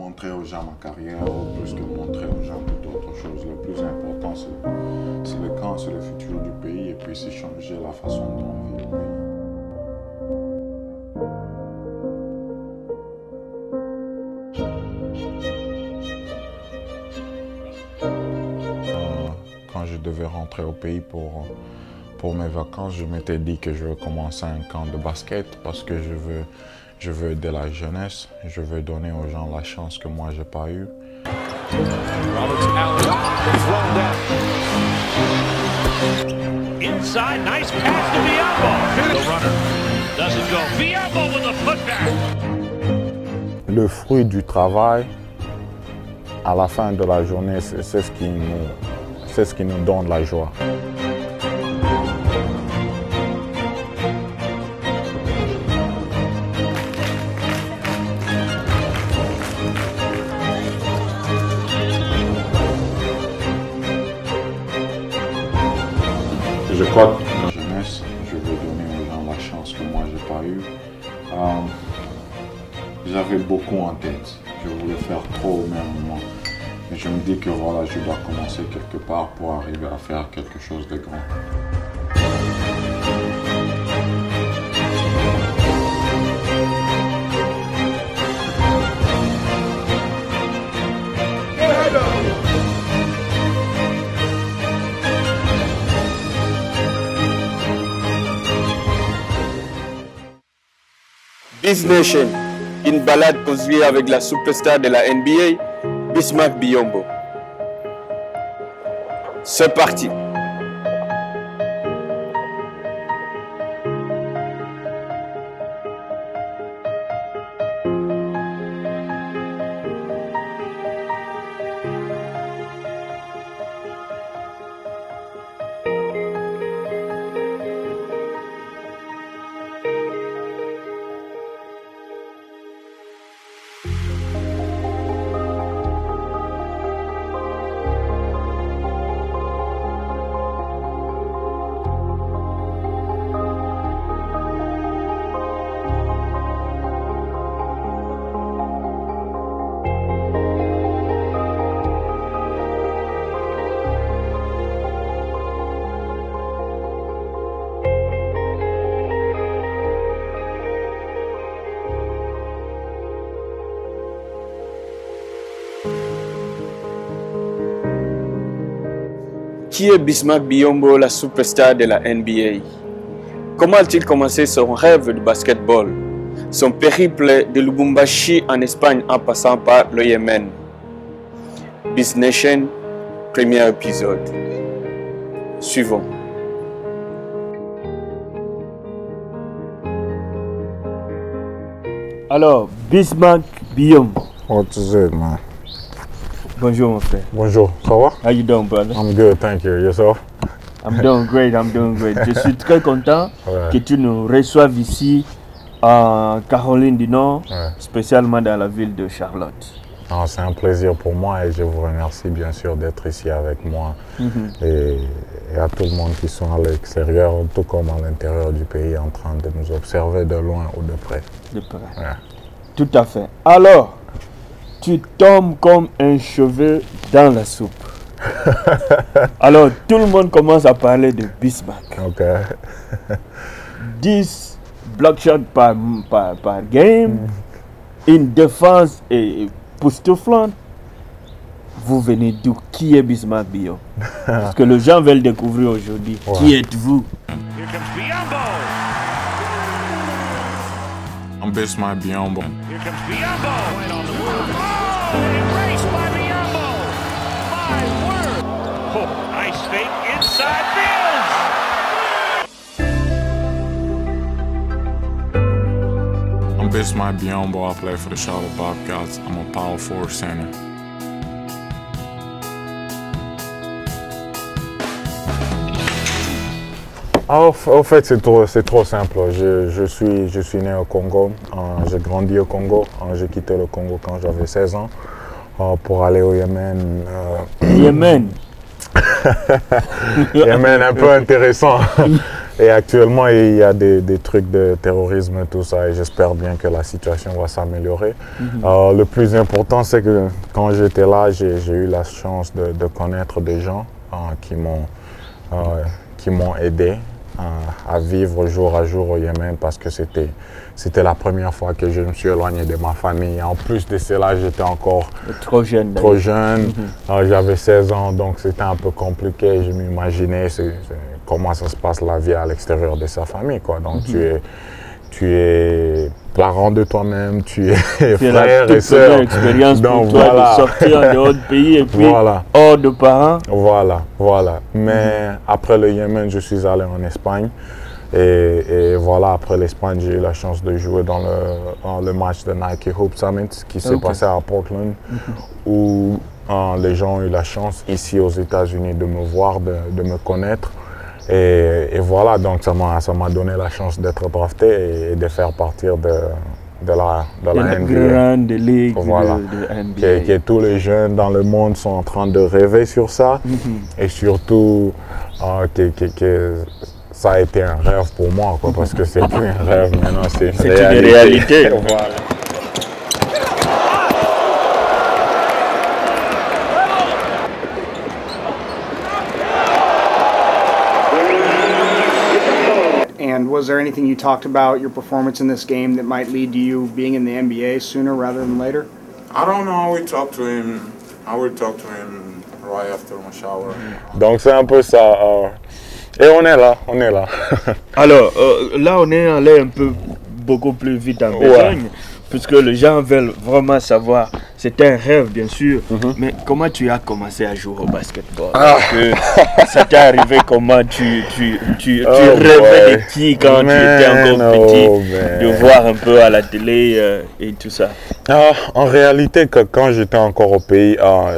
montrer aux gens ma carrière ou plus que montrer aux gens toute autre chose. Le plus important, c'est le camp, c'est le futur du pays et puis c'est changer la façon dont on vit au pays. Quand je devais rentrer au pays pour mes vacances, je m'étais dit que je veux commencer un camp de basket parce que je veux aider la jeunesse, je veux donner aux gens la chance que moi j'ai pas eue. Inside, nice pass to Biyombo. The runner doesn't go. Biyombo with a putback. Le fruit du travail, à la fin de la journée, c'est ce qui nous donne la joie. Je crois que la jeunesse, je veux donner aux gens la chance que moi j'ai pas eue. J'avais beaucoup en tête. Je voulais faire trop au même moment. Mais je me dis que voilà, je dois commencer quelque part pour arriver à faire quelque chose de grand. Biz Nation, une balade construite avec la superstar de la NBA, Bismack Biyombo. C'est parti. Qui est Bismack Biyombo, la superstar de la NBA? Comment a-t-il commencé son rêve de basketball? Son périple de Lubumbashi en Espagne en passant par le Yémen. Biz Nation, premier épisode. Suivons. Alors, Bismack Biyombo. What is it, man? Bonjour mon frère. Bonjour, ça va? How you doing, brother? I'm good, thank you. Yourself? I'm doing great, I'm doing great. Je suis très content que tu nous reçoives ici en Caroline du Nord, spécialement dans la ville de Charlotte. C'est un plaisir pour moi et je vous remercie bien sûr d'être ici avec moi et à tout le monde qui sont à l'extérieur, tout comme à l'intérieur du pays, en train de nous observer de loin ou de près. De près. Tout à fait. Alors, tu tombes comme un cheveu dans la soupe. Alors, tout le monde commence à parler de Bismack. Ok. 10 block shots par game, une défense et époustouflante. Vous venez d'où? Qui est Bismack Biyombo? Parce que les gens veulent découvrir aujourd'hui. Qui êtes-vous? Here comes Biyombo. I'm Bismack Biyombo. Here comes Biyombo. Right on the move. Oh, erased by Biyombo. My word. Oh, nice fake inside Bills. I'm Bismack Biyombo. I play for the Charlotte Bobcats. I'm a power forward center. En fait, c'est trop simple. Je suis né au Congo. J'ai grandi au Congo. J'ai quitté le Congo quand j'avais 16 ans pour aller au Yémen. Yémen. Yémen, un peu intéressant. Et actuellement, il y a des trucs de terrorisme et tout ça, et j'espère bien que la situation va s'améliorer. Le plus important, c'est que quand j'étais là, j'ai eu la chance de connaître des gens qui m'ont aidé à vivre jour à jour au Yémen, parce que c'était la première fois que je me suis éloigné de ma famille. En plus de cela, j'étais encore trop jeune. J'avais 16 ans, donc c'était un peu compliqué. Je m'imaginais comment ça se passe la vie à l'extérieur de sa famille, quoi. Donc tu es parent de toi-même, tu es frère et sœur. C'est une expérience pour toi de sortir en dehors du pays et puis hors de parents. Voilà. Mais après le Yémen, je suis allé en Espagne. Et voilà, après l'Espagne, j'ai eu la chance de jouer dans le match de Nike Hope Summit qui s'est passé à Portland, où les gens ont eu la chance ici aux États-Unis de me voir, de me connaître. Et voilà, donc ça m'a donné la chance d'être drafté et de faire partir de la NBA. Grande ligue voilà. de NBA. Que tous les jeunes dans le monde sont en train de rêver sur ça. Et surtout que ça a été un rêve pour moi, quoi, parce que c'est plus un rêve maintenant, c'est une réalité. Voilà. And was there anything you talked about your performance in this game that might lead to you being in the NBA sooner rather than later? I don't know. I will talk to him right after my shower. Donc c'est un peu ça. Et on est là. Alors là, on est allé un peu beaucoup plus vite en besogne, puisque les gens veulent vraiment savoir. C'était un rêve, bien sûr, mais comment tu as commencé à jouer au basketball? Ça t'est arrivé comment? Tu rêvais de qui quand tu étais encore petit, de voir un peu à la télé et tout ça? En réalité, quand j'étais encore au pays,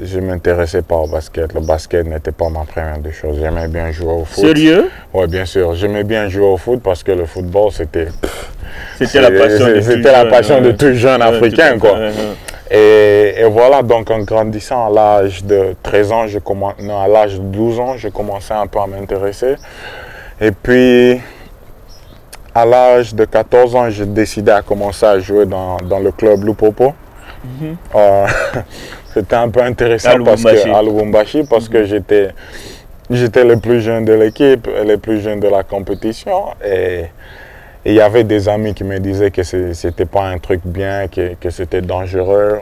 je ne m'intéressais pas au basket. Le basket n'était pas ma première des choses. J'aimais bien jouer au foot. Sérieux? Oui, bien sûr. J'aimais bien jouer au foot parce que le football, c'était la passion de tout jeune africain, quoi. Et voilà, donc en grandissant à l'âge de 13 ans, à l'âge de 12 ans, j'ai commencé un peu à m'intéresser. Et puis, à l'âge de 14 ans, j'ai décidé à commencer à jouer dans le club Lupopo. C'était un peu intéressant à Lubumbashi, parce que j'étais le plus jeune de l'équipe, le plus jeune de la compétition. Et il y avait des amis qui me disaient que c'était pas un truc bien, que c'était dangereux.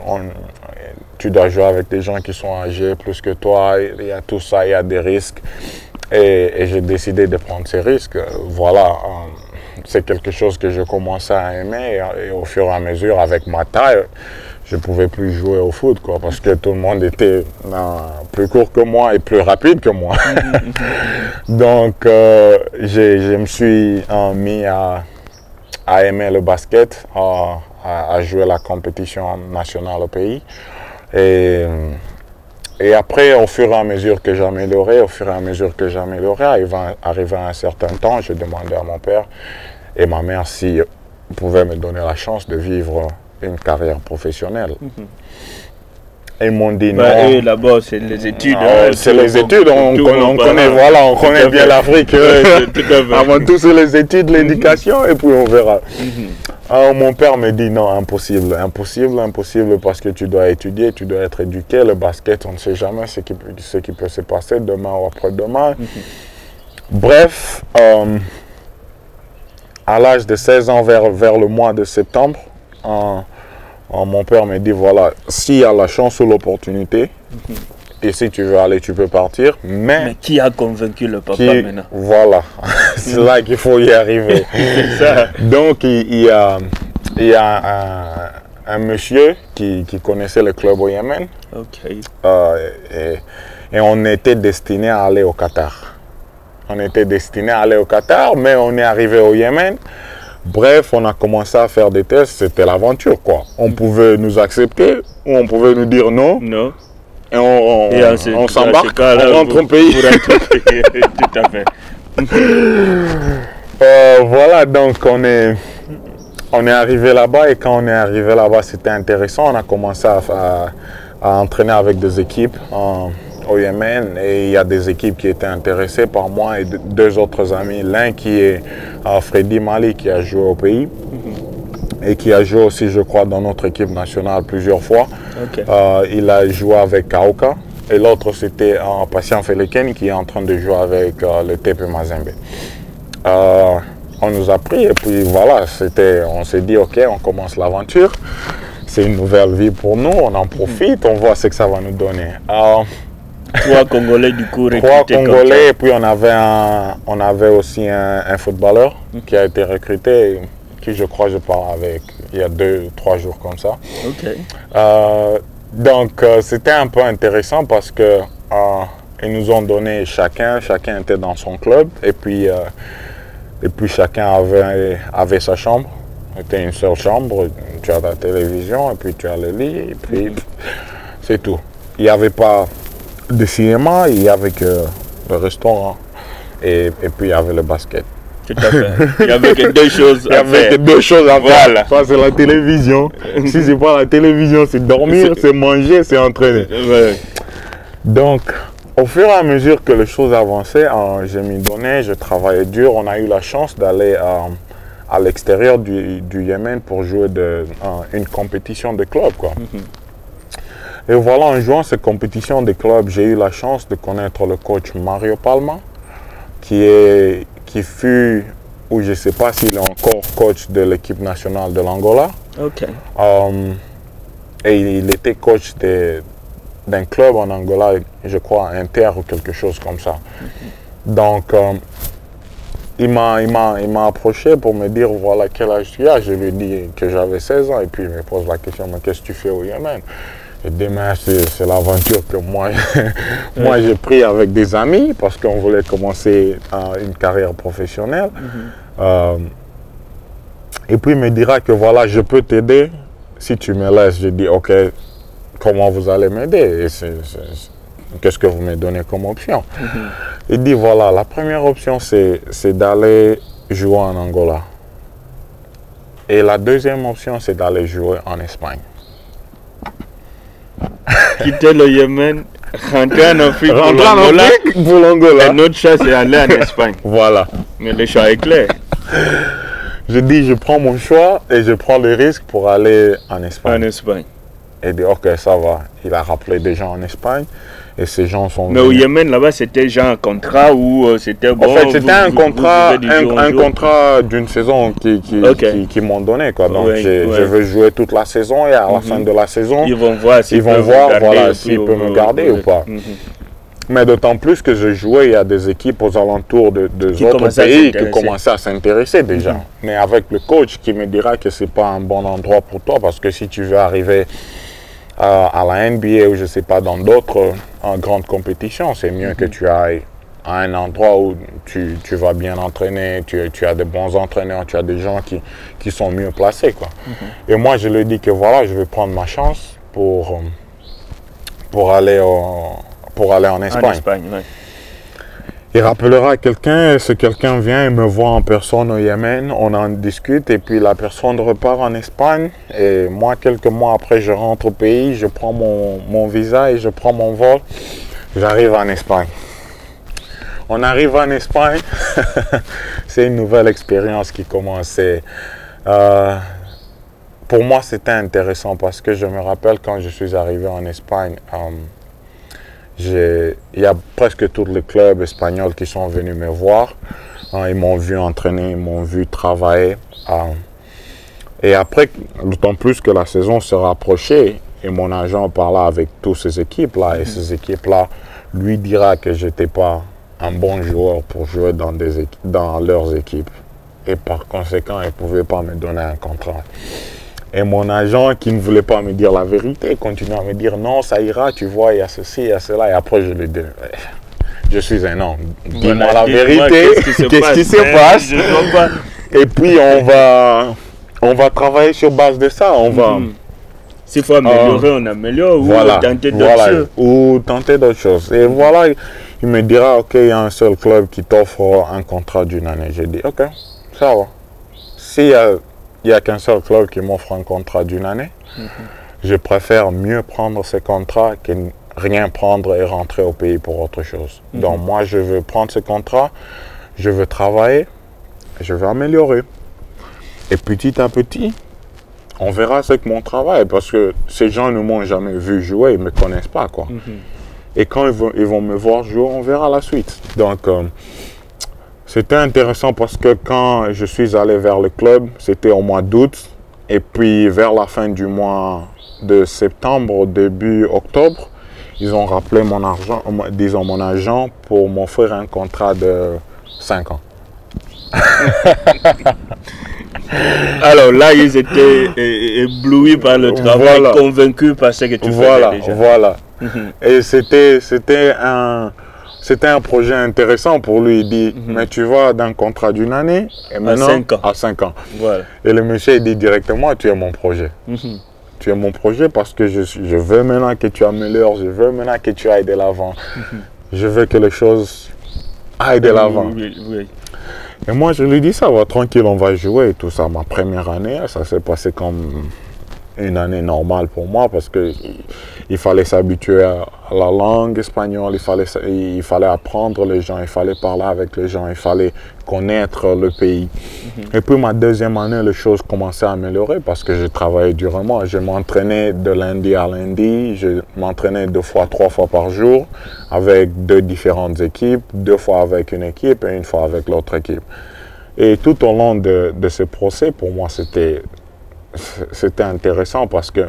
Tu dois jouer avec des gens qui sont âgés plus que toi. Il y a tout ça, il y a des risques. Et j'ai décidé de prendre ces risques. Voilà, c'est quelque chose que je commençais à aimer. Et au fur et à mesure, avec ma taille, je ne pouvais plus jouer au foot, quoi, parce que tout le monde était plus court que moi et plus rapide que moi. Donc, je me suis mis à aimer le basket, à jouer la compétition nationale au pays. Et après, au fur et à mesure que j'améliorais, arrivé à un certain temps, j'ai demandé à mon père et ma mère s'ils pouvaient me donner la chance de vivre une carrière professionnelle. Et ils m'ont dit non. Et là-bas, c'est les études. C'est les études, on connaît bien l'Afrique. Avant tout, c'est les études, l'éducation, et puis on verra. Alors mon père me dit non, impossible, parce que tu dois étudier, tu dois être éduqué. Le basket, on ne sait jamais ce qui peut se passer demain ou après-demain. Bref, à l'âge de 16 ans, vers le mois de septembre, mon père me dit voilà, s'il y a la chance ou l'opportunité, et si tu veux aller, tu peux partir. Mais qui a convaincu le papa maintenant? Voilà, c'est là qu'il faut y arriver. Ça. Donc il y a un monsieur qui connaissait le club au Yémen. Et on était destiné à aller au Qatar. Mais on est arrivé au Yémen. Bref, on a commencé à faire des tests, c'était l'aventure, quoi. On pouvait nous accepter ou on pouvait nous dire non. Non. Et on s'embarque, on rentre au pays. Tout à fait. Voilà, donc on est arrivé là-bas, et quand on est arrivé là-bas, c'était intéressant. On a commencé à entraîner avec des équipes au Yémen et il y a des équipes qui étaient intéressées par moi et deux autres amis. L'un qui est Freddy Mali qui a joué au pays et qui a joué aussi, je crois, dans notre équipe nationale plusieurs fois. Ok. Il a joué avec Kauka et l'autre c'était Patient Feleken qui est en train de jouer avec le TP Mazembe. On nous a pris et puis voilà, on s'est dit ok, on commence l'aventure. C'est une nouvelle vie pour nous, on en profite, on voit ce que ça va nous donner. 3 Congolais du coup recrutés. 3 Congolais et puis on avait aussi un footballeur qui a été recruté, qui je crois je parle avec il y a 2-3 jours comme ça. Ok. Donc c'était un peu intéressant parce que ils nous ont donné chacun était dans son club et puis chacun avait sa chambre. C'était une seule chambre, tu as la télévision et puis tu as le lit et puis c'est tout. Il n'y avait pas de cinéma, il n'y avait que le restaurant et puis il y avait le basket. Tout à fait. Il n'y avait que 2 choses à faire. Il n'y avait que 2 choses à faire. Voilà. Ça c'est la télévision. Si c'est pas la télévision, c'est dormir, c'est manger, c'est entraîner. Ouais. Donc, au fur et à mesure que les choses avançaient, je m'y donnais, je travaillais dur. On a eu la chance d'aller à l'extérieur du Yémen pour jouer une compétition de club, quoi. Et voilà, en jouant cette compétition de club, j'ai eu la chance de connaître le coach Mario Palma, qui fut, ou je ne sais pas s'il est encore coach de l'équipe nationale de l'Angola. Ok. Et il était coach d'un club en Angola, je crois Inter ou quelque chose comme ça. Donc, il m'a approché pour me dire voilà quel âge tu as. Je lui ai dit que j'avais 16 ans et puis il me pose la question mais qu'est-ce que tu fais au Yémen? Et demain c'est l'aventure que moi j'ai pris avec des amis parce qu'on voulait commencer une carrière professionnelle. Et puis il me dira que voilà je peux t'aider si tu me laisses. Je dis ok, comment vous allez m'aider? Qu'est-ce que vous me donnez comme option? Il dit voilà, la première option c'est d'aller jouer en Angola. Et la deuxième option c'est d'aller jouer en Espagne. Quitter le Yémen, rentrer en Afrique pour l'Angola. Et notre choix c'est aller en Espagne. Voilà. Mais le choix est clair. Je dis je prends mon choix et je prends le risque pour aller en Espagne. En Espagne. Et dit ok ça va. Il a rappelé des gens en Espagne et ces gens sont venus. Mais au Yémen là-bas c'était genre un contrat ou c'était bon? En fait c'était un contrat d'une saison qui m'ont donné quoi. Donc je veux jouer toute la saison et à la fin de la saison ils vont voir s'ils peuvent me garder ou pas. Mais d'autant plus que je jouais, il y a des équipes aux alentours de autres pays qui commençaient à s'intéresser déjà. Mais avec le coach qui me dira que ce n'est pas un bon endroit pour toi parce que si tu veux arriver à la NBA ou je ne sais pas dans d'autres grandes compétitions, c'est mieux que tu ailles à un endroit où tu vas bien entraîner, tu as des bons entraîneurs, tu as des gens qui sont mieux placés, quoi. Et moi je lui dis que voilà, je vais prendre ma chance pour aller en Espagne. En Espagne, ouais. Il rappellera quelqu'un, ce quelqu'un vient et me voit en personne au Yémen, on en discute et puis la personne repart en Espagne et moi quelques mois après je rentre au pays, je prends mon visa et je prends mon vol, j'arrive en Espagne. On arrive en Espagne, c'est une nouvelle expérience qui commençait. Pour moi c'était intéressant parce que je me rappelle quand je suis arrivé en Espagne, il y a presque tous les clubs espagnols qui sont venus me voir. Ils m'ont vu entraîner, ils m'ont vu travailler. Et après, d'autant plus que la saison se rapprochait et mon agent parlait avec toutes ces équipes-là. Et ces équipes-là lui dira que je n'étais pas un bon joueur pour jouer dans leurs équipes. Et par conséquent, ils ne pouvaient pas me donner un contrat. Et mon agent qui ne voulait pas me dire la vérité continue à me dire non, ça ira, tu vois, il y a ceci, il y a cela. Et après, je lui dis, je suis un homme, dis-moi la vérité, qu'est-ce qui se passe? Et puis, on va travailler sur base de ça. S'il faut améliorer, on améliore ou tenter d'autres choses. Ou tenter d'autres choses. Et voilà, il me dira, ok, il y a un seul club qui t'offre un contrat d'une année. J'ai dit, ok, ça va. S'il n'y a qu'un seul club qui m'offre un contrat d'une année, je préfère mieux prendre ce contrat rien prendre et rentrer au pays pour autre chose. Donc moi, je veux prendre ce contrat, je veux travailler, je veux améliorer. Et petit à petit, on verra ce que mon travail, parce que ces gens ne m'ont jamais vu jouer, ils ne me connaissent pas, quoi. Et quand ils vont me voir jouer, on verra la suite. Donc, c'était intéressant parce que quand je suis allé vers le club, c'était au mois d'août. Et puis, vers la fin du mois de septembre, au début octobre, ils ont rappelé mon agent pour m'offrir un contrat de 5 ans. Alors là, ils étaient éblouis par le travail, voilà. Convaincus par ce que tu faisais déjà. Voilà. Et c'était un projet intéressant pour lui. Il dit, mais tu vas d'un contrat d'une année et maintenant à 5 ans. Voilà. Et le monsieur il dit directement, tu es mon projet. Tu es mon projet parce que je veux maintenant que tu améliores, je veux maintenant que tu ailles de l'avant. Je veux que les choses aillent de l'avant. Oui. Et moi, je lui dis, ça va, tranquille, on va jouer et tout ça. Ma première année, ça s'est passé comme une année normale pour moi parce qu'il fallait s'habituer à la langue espagnole, il fallait apprendre les gens, il fallait parler avec les gens, il fallait connaître le pays. Et puis ma deuxième année, les choses commençaient à améliorer parce que je travaillais durement. Je m'entraînais de lundi à lundi, je m'entraînais 2 fois, 3 fois par jour avec 2 différentes équipes, 2 fois avec une équipe et 1 fois avec l'autre équipe. Et tout au long de ce procès, pour moi, c'était intéressant parce que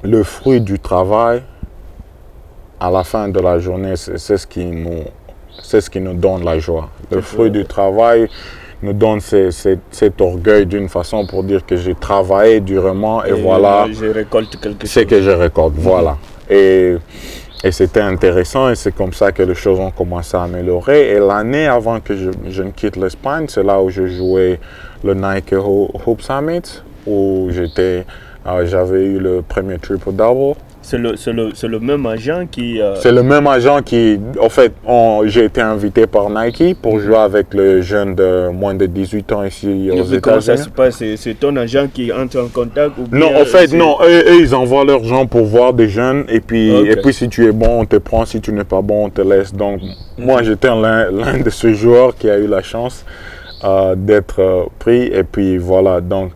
le fruit du travail, à la fin de la journée, c'est ce qui nous donne la joie. Le fruit du travail nous donne cet orgueil d'une façon pour dire que j'ai travaillé durement et voilà je récolte quelque chose. Ce que je récolte, voilà. Et c'était intéressant et c'est comme ça que les choses ont commencé à améliorer. Et l'année avant que je ne quitte l'Espagne, c'est là où je jouais le Nike Hoop Summit, où j'avais eu le premier triple-double. C'est le même agent qui... C'est le même agent qui... En fait, j'ai été invité par Nike pour jouer avec les jeunes de moins de 18 ans ici aux États-Unis. Comment ça se passe? C'est ton agent qui entre en contact ou bien, non, en fait, non. Eux, ils envoient leurs gens pour voir des jeunes. Et puis, si tu es bon, on te prend. Si tu n'es pas bon, on te laisse. Donc, moi, j'étais l'un de ces joueurs qui a eu la chance d'être pris. Et puis, voilà. Donc...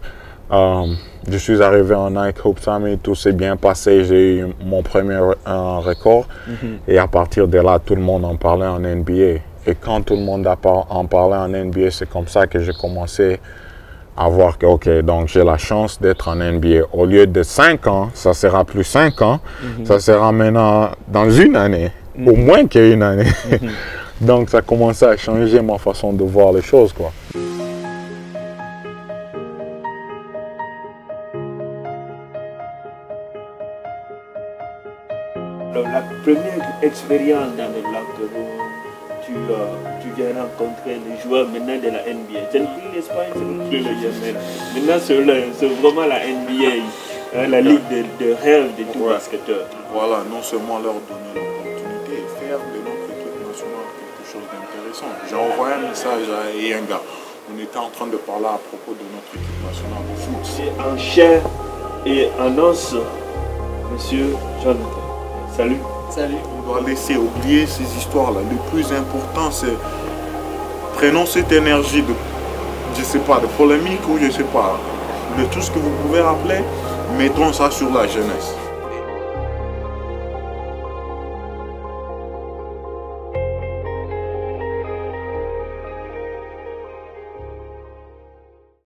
je suis arrivé en Nike Hoop Summit, tout s'est bien passé, j'ai eu mon premier record et à partir de là, tout le monde en parlait en NBA. Et quand tout le monde en parlait en NBA, c'est comme ça que j'ai commencé à voir que, ok, donc j'ai la chance d'être en NBA. Au lieu de 5 ans, ça sera plus 5 ans, ça sera maintenant dans une année, au moins qu'une année. Donc ça a commencé à changer ma façon de voir les choses, quoi. Alors, la première expérience dans le Lacrosse, tu viens rencontrer les joueurs maintenant de la NBA. C'est plus l'Espagne, c'est plus le Yémen. Maintenant, c'est vraiment la NBA, la ligue de rêve de tous les basketteurs. Voilà, non seulement leur donner l'opportunité et faire de notre équipe nationale quelque chose d'intéressant. J'ai envoyé un message à Yenga. On était en train de parler à propos de notre équipe nationale de foot. C'est en chair et en os, monsieur Jonathan. Salut. Salut. On doit laisser oublier ces histoires-là. Le plus important, c'est prenons cette énergie de, je sais pas, de polémique ou je sais pas, de tout ce que vous pouvez appeler, mettons ça sur la jeunesse.